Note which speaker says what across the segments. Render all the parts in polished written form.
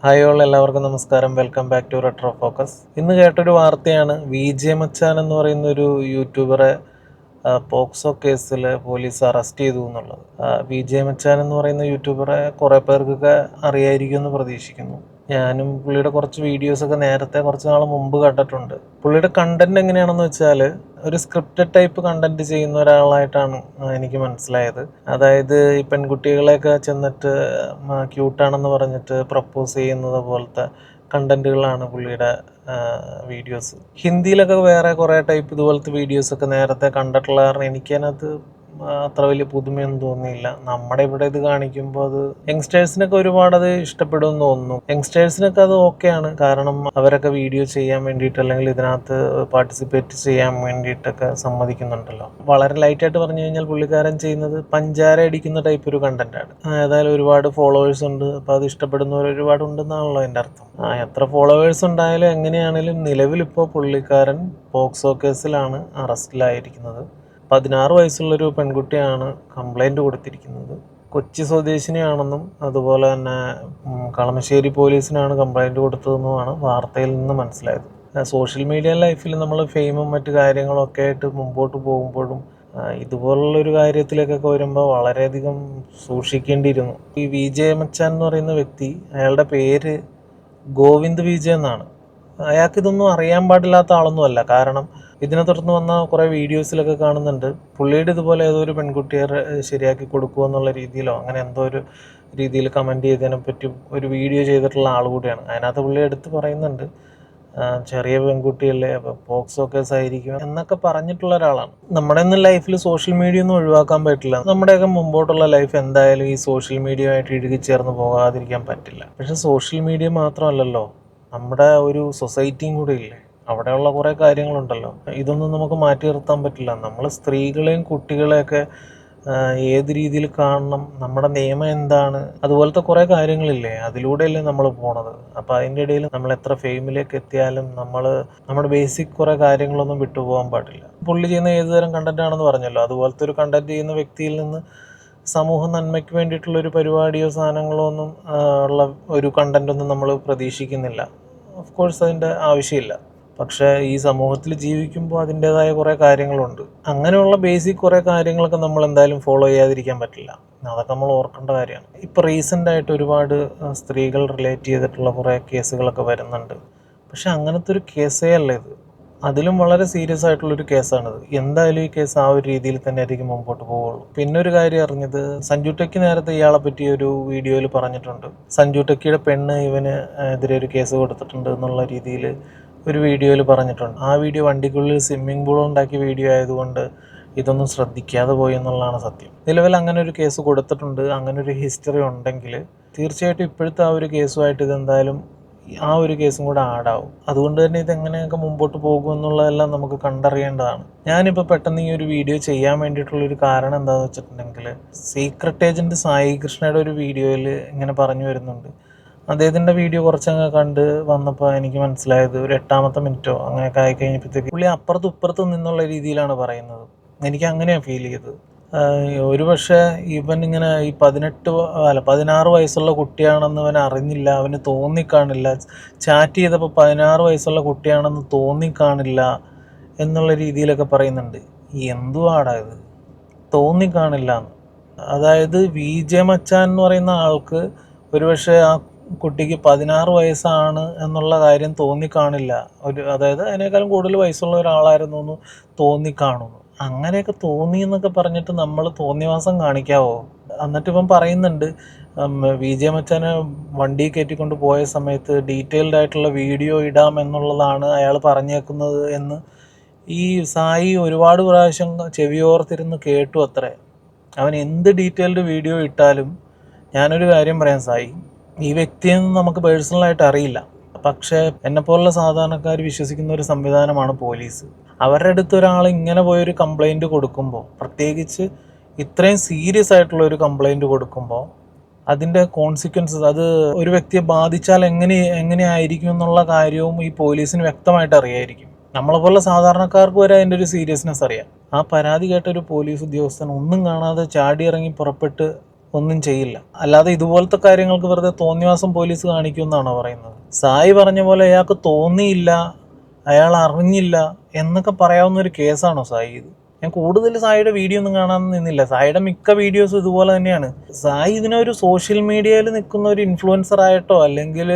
Speaker 1: Hi all, എല്ലാവർക്കും നമസ്കാരം. Welcome back to retro focus. ഇന്ന് കേട്ടൊരു വാർത്തയാണ് വിജെ മച്ചാൻ എന്ന് പറയുന്ന ഒരു യൂട്യൂബറെ പോക്സോ കേസിൽ പോലീസ് അറസ്റ്റ് ചെയ്തു എന്നുള്ളത്. വിജെ മച്ചാൻ എന്ന് പറയുന്ന യൂട്യൂബറെ കുറേ പേർക്കൊക്കെ അറിയായിരിക്കും എന്ന് പ്രതീക്ഷിക്കുന്നു. ഞാനും പുള്ളിയുടെ കുറച്ച് വീഡിയോസൊക്കെ നേരത്തെ കുറച്ച് നാൾ മുമ്പ് കണ്ടിട്ടുണ്ട്. പുള്ളിയുടെ കണ്ടന്റ് എങ്ങനെയാണെന്ന് വെച്ചാൽ ഒരു സ്ക്രിപ്റ്റഡ് ടൈപ്പ് കണ്ടന്റ് ചെയ്യുന്ന ഒരാളായിട്ടാണ് എനിക്ക് മനസ്സിലായത്. അതായത് ഈ പെൺകുട്ടികളെയൊക്കെ ചെന്നിട്ട് ക്യൂട്ടാണെന്ന് പറഞ്ഞിട്ട് പ്രപ്പോസ് ചെയ്യുന്നത് പോലത്തെ കണ്ടന്റുകളാണ് പുള്ളിയുടെ വീഡിയോസ്. ഹിന്ദിയിലൊക്കെ വേറെ കുറേ ടൈപ്പ് ഇതുപോലത്തെ വീഡിയോസൊക്കെ നേരത്തെ കണ്ടിട്ടുള്ള കാരണം എനിക്കതിനകത്ത് അത്ര വലിയ പുതുമയൊന്നും തോന്നിയില്ല. നമ്മുടെ ഇവിടെ ഇത് കാണിക്കുമ്പോൾ അത് യങ്സ്റ്റേഴ്സിനൊക്കെ ഒരുപാട് അത് ഇഷ്ടപ്പെടുമെന്ന് തോന്നുന്നു. യങ്സ്റ്റേഴ്സിനൊക്കെ അത് ഓക്കെയാണ്, കാരണം അവരൊക്കെ വീഡിയോ ചെയ്യാൻ വേണ്ടിയിട്ട് അല്ലെങ്കിൽ ഇതിനകത്ത് പാർട്ടിസിപ്പേറ്റ് ചെയ്യാൻ വേണ്ടിയിട്ടൊക്കെ സമ്മതിക്കുന്നുണ്ടല്ലോ. വളരെ ലൈറ്റായിട്ട് പറഞ്ഞു കഴിഞ്ഞാൽ പുള്ളിക്കാരൻ ചെയ്യുന്നത് പഞ്ചാര അടിക്കുന്ന ടൈപ്പ് ഒരു കണ്ടന്റാണ്. ഏതായാലും ഒരുപാട് ഫോളോവേഴ്സ് ഉണ്ട്, അപ്പോൾ അത് ഇഷ്ടപ്പെടുന്നവർ ഒരുപാട് ഉണ്ടെന്നാണല്ലോ എൻ്റെ അർത്ഥം. എത്ര ഫോളോവേഴ്സ് ഉണ്ടായാലും എങ്ങനെയാണെങ്കിലും നിലവിലിപ്പോൾ പുള്ളിക്കാരൻ പോക്സോ കേസിലാണ് അറസ്റ്റിലായിരിക്കുന്നത്. 16 വയസ്സുള്ളൊരു പെൺകുട്ടിയാണ് കംപ്ലൈൻറ്റ് കൊടുത്തിരിക്കുന്നത്. കൊച്ചി സ്വദേശിനിയാണെന്നും അതുപോലെ തന്നെ കളമശ്ശേരി പോലീസിനാണ് കംപ്ലൈൻറ്റ് കൊടുത്തതെന്നുമാണ് വാർത്തയിൽ നിന്ന് മനസ്സിലായത്. സോഷ്യൽ മീഡിയ ലൈഫിൽ നമ്മൾ ഫെയിമും മറ്റു കാര്യങ്ങളൊക്കെ ആയിട്ട് മുമ്പോട്ട് പോകുമ്പോഴും ഇതുപോലുള്ളൊരു കാര്യത്തിലേക്കൊക്കെ വരുമ്പോൾ വളരെയധികം സൂക്ഷിക്കേണ്ടിയിരുന്നു. ഈ വിജെ മച്ചാൻ എന്ന് പറയുന്ന വ്യക്തി, അയാളുടെ പേര് ഗോവിന്ദ് വിജയ് എന്നാണ്. അയാൾക്കിതൊന്നും അറിയാൻ പാടില്ലാത്ത ആളൊന്നുമല്ല. കാരണം ഇതിനെ തുടർന്ന് വന്ന കുറേ വീഡിയോസിലൊക്കെ കാണുന്നുണ്ട് പുള്ളിയുടെ ഇതുപോലെ ഏതോ ഒരു പെൺകുട്ടിയെ ശരിയാക്കി കൊടുക്കുക എന്നുള്ള രീതിയിലോ അങ്ങനെ എന്തോ ഒരു രീതിയിൽ കമൻറ്റ് ചെയ്തതിനെ പറ്റി ഒരു വീഡിയോ ചെയ്തിട്ടുള്ള ആൾ കൂടിയാണ്. അതിനകത്ത് പുള്ളി എടുത്ത് പറയുന്നുണ്ട് ചെറിയ പെൺകുട്ടിയല്ലേ, അപ്പോൾ പോക്സോ കേസ് ആയിരിക്കും എന്നൊക്കെ പറഞ്ഞിട്ടുള്ള ഒരാളാണ്. നമ്മുടെ ഒന്നും ലൈഫിൽ സോഷ്യൽ മീഡിയ ഒന്നും ഒഴിവാക്കാൻ പറ്റില്ല. നമ്മുടെയൊക്കെ മുമ്പോട്ടുള്ള ലൈഫ് എന്തായാലും ഈ സോഷ്യൽ മീഡിയ ആയിട്ട് ഇഴുകിച്ചേർന്ന് പോകാതിരിക്കാൻ പറ്റില്ല. പക്ഷെ സോഷ്യൽ മീഡിയ മാത്രമല്ലല്ലോ, നമ്മുടെ ഒരു സൊസൈറ്റിയും കൂടെ ഇല്ലേ, അവിടെയുള്ള കുറേ കാര്യങ്ങളുണ്ടല്ലോ. ഇതൊന്നും നമുക്ക് മാറ്റി നിർത്താൻ പറ്റില്ല. നമ്മൾ സ്ത്രീകളെയും കുട്ടികളെയൊക്കെ ഏത് രീതിയിൽ കാണണം, നമ്മുടെ നിയമം എന്താണ്, അതുപോലത്തെ കുറേ കാര്യങ്ങളില്ലേ, അതിലൂടെയല്ലേ നമ്മൾ പോണത്. അപ്പോൾ അതിൻ്റെ ഇടയിൽ നമ്മൾ എത്ര ഫെയിമിലേക്ക് എത്തിയാലും നമ്മുടെ ബേസിക് കുറേ കാര്യങ്ങളൊന്നും വിട്ടുപോകാൻ പാടില്ല. പുള്ളി ചെയ്യുന്ന ഏത് തരം കണ്ടന്റ് ആണെന്ന് പറഞ്ഞല്ലോ, അതുപോലത്തെ ഒരു കണ്ടന്റ് ചെയ്യുന്ന വ്യക്തിയിൽ നിന്ന് സമൂഹ നന്മയ്ക്ക് വേണ്ടിയിട്ടുള്ളൊരു പരിപാടിയോ സാധനങ്ങളോ ഒന്നും ഉള്ള ഒരു കണ്ടന്റൊന്നും നമ്മൾ പ്രതീക്ഷിക്കുന്നില്ല. ഓഫ് കോഴ്സ് അതിൻ്റെ ആവശ്യമില്ല. പക്ഷേ ഈ സമൂഹത്തിൽ ജീവിക്കുമ്പോൾ അതിൻ്റേതായ കുറേ കാര്യങ്ങളുണ്ട്. അങ്ങനെയുള്ള ബേസിക് കുറേ കാര്യങ്ങളൊക്കെ നമ്മൾ എന്തായാലും ഫോളോ ചെയ്യാതിരിക്കാൻ പറ്റില്ല. അതൊക്കെ നമ്മൾ ഓർക്കേണ്ട കാര്യമാണ്. ഇപ്പോൾ റീസെൻ്റായിട്ട് ഒരുപാട് സ്ത്രീകൾ റിലേറ്റ് ചെയ്തിട്ടുള്ള കുറേ കേസുകളൊക്കെ വരുന്നുണ്ട്. പക്ഷെ അങ്ങനത്തെ ഒരു കേസേ അല്ല ഇത്. അതിലും വളരെ സീരിയസ് ആയിട്ടുള്ളൊരു കേസാണിത്. എന്തായാലും ഈ കേസ് ആ ഒരു രീതിയിൽ തന്നെ ആയിരിക്കും മുമ്പോട്ട് പോവുള്ളൂ. പിന്നെ ഒരു കാര്യം അറിഞ്ഞത്, സഞ്ജു ടെക്കി നേരത്തെ ഇയാളെ പറ്റി ഒരു വീഡിയോയിൽ പറഞ്ഞിട്ടുണ്ട്. സഞ്ജു ടെക്കിയുടെ പെണ്ണ് ഇവന് എതിരെ ഒരു കേസ് കൊടുത്തിട്ടുണ്ട് എന്നുള്ള രീതിയിൽ ഒരു വീഡിയോയിൽ പറഞ്ഞിട്ടുണ്ട്. ആ വീഡിയോ വണ്ടിക്കുള്ളിൽ സ്വിമ്മിംഗ് പൂൾ ഉണ്ടാക്കിയ വീഡിയോ ആയതുകൊണ്ട് ഇതൊന്നും ശ്രദ്ധിക്കാതെ പോയി എന്നുള്ളതാണ് സത്യം. നിലവിൽ അങ്ങനെ ഒരു കേസ് കൊടുത്തിട്ടുണ്ട്. അങ്ങനെ ഒരു ഹിസ്റ്ററി ഉണ്ടെങ്കിൽ തീർച്ചയായിട്ടും ഇപ്പോഴത്തെ ആ ഒരു കേസുമായിട്ട് ഇതെന്തായാലും ആ ഒരു കേസും കൂടെ ആഡാവും. അതുകൊണ്ട് തന്നെ ഇതെങ്ങനെയൊക്കെ മുമ്പോട്ട് പോകും എന്നുള്ളതെല്ലാം നമുക്ക് കണ്ടറിയേണ്ടതാണ്. ഞാനിപ്പോൾ പെട്ടെന്ന് ഈ ഒരു വീഡിയോ ചെയ്യാൻ വേണ്ടിയിട്ടുള്ളൊരു കാരണം എന്താണെന്ന് വെച്ചിട്ടുണ്ടെങ്കിൽ, സീക്രട്ട് ഏജൻറ്റ് സായി കൃഷ്ണയുടെ ഒരു വീഡിയോയിൽ ഇങ്ങനെ പറഞ്ഞു വരുന്നുണ്ട്. അദ്ദേഹത്തിൻ്റെ വീഡിയോ കുറച്ചങ്ങ് കണ്ട് വന്നപ്പോൾ എനിക്ക് മനസ്സിലായത്, ഒരു 8ാമത്തെ മിനിറ്റോ അങ്ങനെയൊക്കെ ആയിക്കഴിഞ്ഞപ്പോഴത്തേക്ക് പുള്ളി അപ്പുറത്തും ഇപ്പുറത്തും നിന്നുള്ള രീതിയിലാണ് പറയുന്നത്. എനിക്ക് അങ്ങനെയാണ് ഫീൽ ചെയ്തത്. ഒരു പക്ഷേ ഇവൻ ഇങ്ങനെ ഈ 16 വയസ്സുള്ള കുട്ടിയാണെന്ന് അവൻ അറിഞ്ഞില്ല, അവന് തോന്നിക്കാണില്ല. ചാറ്റ് ചെയ്തപ്പോൾ 16 വയസ്സുള്ള കുട്ടിയാണെന്ന് തോന്നിക്കാണില്ല എന്നുള്ള രീതിയിലൊക്കെ പറയുന്നുണ്ട്. എന്തുവാടാ ഇത്, തോന്നിക്കാണില്ല എന്ന്? അതായത് വിജെ മച്ചാൻ എന്ന് പറയുന്ന ആൾക്ക് ഒരുപക്ഷെ ആ കുട്ടിക്ക് 16 വയസ്സാണ് എന്നുള്ള കാര്യം തോന്നിക്കാണില്ല. അതായത് അതിനേക്കാളും കൂടുതൽ വയസ്സുള്ള ഒരാളായിരുന്നു എന്ന് തോന്നിക്കാണുന്നു. അങ്ങനെയൊക്കെ തോന്നി എന്നൊക്കെ പറഞ്ഞിട്ട് നമ്മൾ തോന്നിവാസം കാണിക്കാവോ? എന്നിട്ട് ഇവൻ പറയുന്നുണ്ട് വിജെ മച്ചാനെ വണ്ടി കയറ്റിക്കൊണ്ട് പോയ സമയത്ത് ഡീറ്റെയിൽഡ് ആയിട്ടുള്ള വീഡിയോ ഇടാം എന്നുള്ളതാണ് അയാൾ പറഞ്ഞേക്കുന്നത് എന്ന് ഈ സായി ഒരുപാട് പ്രാവശ്യം ചെവിയോർത്തിരുന്ന് കേട്ടു അത്രേ. അവൻ എന്ത് ഡീറ്റെയിൽഡ് വീഡിയോ ഇട്ടാലും, ഞാനൊരു കാര്യം പറയാം സായി, ഈ വ്യക്തിയെന്ന് നമുക്ക് പേഴ്സണലായിട്ട് അറിയില്ല. പക്ഷേ എന്നെപ്പോലുള്ള സാധാരണക്കാർ വിശ്വസിക്കുന്ന ഒരു സംവിധാനമാണ് പോലീസ്. അവരുടെ അടുത്ത് ഒരാൾ ഇങ്ങനെ പോയൊരു കംപ്ലൈൻറ്റ് കൊടുക്കുമ്പോൾ, പ്രത്യേകിച്ച് ഇത്രയും സീരിയസ് ആയിട്ടുള്ള ഒരു കംപ്ലൈൻറ്റ് കൊടുക്കുമ്പോൾ അതിൻ്റെ കോൺസിക്വൻസസ്, അത് ഒരു വ്യക്തിയെ ബാധിച്ചാൽ എങ്ങനെയായിരിക്കും എന്നുള്ള കാര്യവും ഈ പോലീസിന് വ്യക്തമായിട്ട് അറിയായിരിക്കും. നമ്മളെപ്പോലെ സാധാരണക്കാർക്ക് വരെ അതിൻ്റെ ഒരു സീരിയസ്നെസ് അറിയാം. ആ പരാതി കേട്ട ഒരു പോലീസ് ഉദ്യോഗസ്ഥൻ ഒന്നും കാണാതെ ചാടി ഇറങ്ങി പുറപ്പെട്ട് ഒന്നും ചെയ്യില്ല. അല്ലാതെ ഇതുപോലത്തെ കാര്യങ്ങൾക്ക് വെറുതെ തോന്നിവാസം പോലീസ് കാണിക്കുമെന്നാണോ പറയുന്നത്? സായി പറഞ്ഞ പോലെ അയാൾക്ക് തോന്നിയില്ല, അയാൾ അറിഞ്ഞില്ല എന്നൊക്കെ പറയാവുന്ന ഒരു കേസാണോ സായി ഇത്? ഞാൻ കൂടുതൽ സായിയുടെ വീഡിയോ ഒന്നും കാണാൻ നിന്നില്ല. സായിയുടെ മിക്ക വീഡിയോസും ഇതുപോലെ തന്നെയാണ്. സായി ഇതിനൊരു സോഷ്യൽ മീഡിയയിൽ നിൽക്കുന്ന ഒരു ഇൻഫ്ലുവൻസർ ആയിട്ടോ അല്ലെങ്കിൽ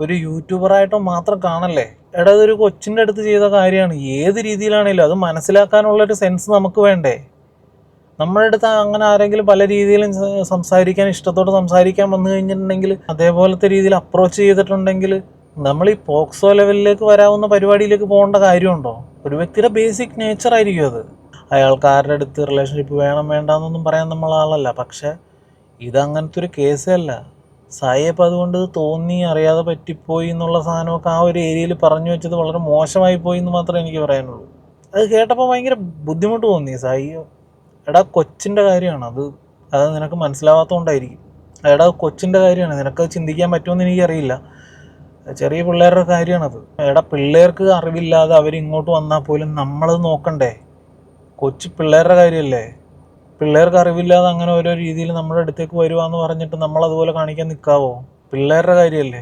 Speaker 1: ഒരു യൂട്യൂബറായിട്ടോ മാത്രം കാണല്ലേ. എടാ, അതൊരു കൊച്ചിൻ്റെ അടുത്ത് ചെയ്ത കാര്യമാണ്. ഏത് രീതിയിലാണേലും അത് മനസ്സിലാക്കാനുള്ളൊരു സെൻസ് നമുക്ക് വേണ്ടേ? നമ്മുടെ അടുത്ത് അങ്ങനെ ആരെങ്കിലും പല രീതിയിലും സംസാരിക്കാൻ ഇഷ്ടത്തോടെ സംസാരിക്കാൻ വന്നു കഴിഞ്ഞിട്ടുണ്ടെങ്കിൽ, അതേപോലത്തെ രീതിയിൽ അപ്രോച്ച് ചെയ്തിട്ടുണ്ടെങ്കിൽ, നമ്മൾ ഈ പോക്സോ ലെവലിലേക്ക് വരാവുന്ന പരിപാടിയിലേക്ക് പോകേണ്ട കാര്യമുണ്ടോ? ഒരു വ്യക്തിയുടെ ബേസിക് നേച്ചർ ആയിരിക്കും അത്. അയാൾക്ക് ആരുടെ അടുത്ത് റിലേഷൻഷിപ്പ് വേണം വേണ്ടാന്നൊന്നും പറയാൻ നമ്മൾ ആളല്ല. പക്ഷെ ഇതങ്ങനത്തെ ഒരു കേസേ അല്ല. സായിയപ്പം അതുകൊണ്ട് തോന്നി, അറിയാതെ പറ്റിപ്പോയി എന്നുള്ള സാധനമൊക്കെ ആ ഒരു ഏരിയയിൽ പറഞ്ഞു വെച്ചത് വളരെ മോശമായി പോയി എന്ന് മാത്രമേ എനിക്ക് പറയാനുള്ളൂ. അത് കേട്ടപ്പോൾ ഭയങ്കര ബുദ്ധിമുട്ട് തോന്നി. സായി, എടാ കൊച്ചിൻ്റെ കാര്യമാണ് അത് നിനക്ക് മനസ്സിലാവാത്തതുകൊണ്ടായിരിക്കും. എടാ കൊച്ചിൻ്റെ കാര്യമാണ്, നിനക്കത് ചിന്തിക്കാൻ പറ്റുമെന്ന് എനിക്കറിയില്ല. ചെറിയ പിള്ളേരുടെ കാര്യമാണത്. എടാ, പിള്ളേർക്ക് അറിവില്ലാതെ അവരിങ്ങോട്ട് വന്നാൽ പോലും നമ്മളത് നോക്കണ്ടേ? കൊച്ചു പിള്ളേരുടെ കാര്യമല്ലേ? പിള്ളേർക്ക് അറിവില്ലാതെ അങ്ങനെ ഓരോ രീതിയിൽ നമ്മുടെ അടുത്തേക്ക് വരുവാന്ന് പറഞ്ഞിട്ട് നമ്മളതുപോലെ കാണിക്കാൻ നിൽക്കാവോ? പിള്ളേരുടെ കാര്യമല്ലേ?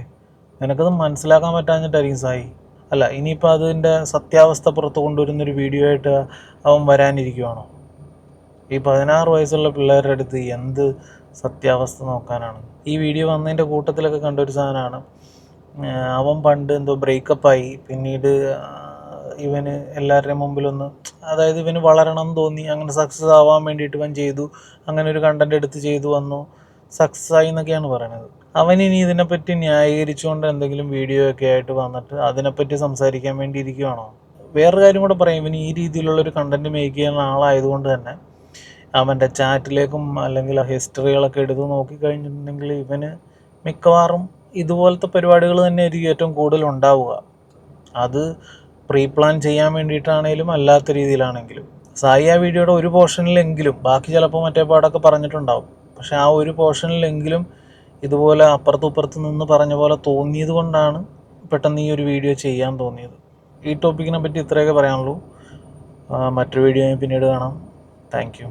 Speaker 1: നിനക്കത് മനസ്സിലാക്കാൻ പറ്റാഞ്ഞിട്ടായിരിക്കും സായി. അല്ല, ഇനിയിപ്പോൾ അതിൻ്റെ സത്യാവസ്ഥ പുറത്ത് കൊണ്ടുവരുന്നൊരു വീഡിയോ ആയിട്ട് അവൻ വരാനിരിക്കുവാണോ? ഈ 16 വയസ്സുള്ള പിള്ളേരുടെ അടുത്ത് എന്ത് സത്യാവസ്ഥ നോക്കാനാണ്? ഈ വീഡിയോ വന്നതിൻ്റെ കൂട്ടത്തിലൊക്കെ കണ്ടൊരു സാധനമാണ്, അവൻ പണ്ട് എന്തോ ബ്രേക്കപ്പായി, പിന്നീട് ഇവന് എല്ലാവരുടെയും മുമ്പിലൊന്ന്, അതായത് ഇവന് വളരണം എന്ന് തോന്നി, അങ്ങനെ സക്സസ് ആവാൻ വേണ്ടിയിട്ട് ഇവൻ ചെയ്തു, അങ്ങനെ ഒരു കണ്ടന്റ് എടുത്ത് ചെയ്തു വന്നു, സക്സസ് ആയി എന്നൊക്കെയാണ് പറയണത്. അവൻ ഇനി ഇതിനെപ്പറ്റി ന്യായീകരിച്ചുകൊണ്ട് എന്തെങ്കിലും വീഡിയോ ഒക്കെ ആയിട്ട് വന്നിട്ട് അതിനെപ്പറ്റി സംസാരിക്കാൻ വേണ്ടി ഇരിക്കുവാണോ? വേറൊരു കാര്യം കൂടെ പറയും, ഇവന് ഈ രീതിയിലുള്ളൊരു കണ്ടന്റ് മേക്ക് ചെയ്യുന്ന ആളായതുകൊണ്ട് തന്നെ അവൻ്റെ ചാറ്റിലേക്കും അല്ലെങ്കിൽ ആ ഹിസ്റ്ററികളൊക്കെ എടുത്ത് നോക്കിക്കഴിഞ്ഞിട്ടുണ്ടെങ്കിൽ ഇവന് മിക്കവാറും ഇതുപോലത്തെ പരിപാടികൾ തന്നെ ആയിരിക്കും ഏറ്റവും കൂടുതൽ ഉണ്ടാവുക. അത് പ്രീ പ്ലാൻ ചെയ്യാൻ വേണ്ടിയിട്ടാണേലും അല്ലാത്ത രീതിയിലാണെങ്കിലും. സായി ആ വീഡിയോയുടെ ഒരു പോർഷനിലെങ്കിലും, ബാക്കി ചിലപ്പോൾ മറ്റേ പാടൊക്കെ പറഞ്ഞിട്ടുണ്ടാവും, പക്ഷെ ആ ഒരു പോർഷനിലെങ്കിലും ഇതുപോലെ അപ്പുറത്തും ഇപ്പുറത്ത് നിന്ന് പറഞ്ഞ പോലെ തോന്നിയത് കൊണ്ടാണ് പെട്ടെന്ന് ഈ ഒരു വീഡിയോ ചെയ്യാൻ തോന്നിയത്. ഈ ടോപ്പിക്കിനെ പറ്റി ഇത്രയൊക്കെ പറയാനുള്ളൂ. മറ്റൊരു വീഡിയോ പിന്നീട് കാണാം. Thank you.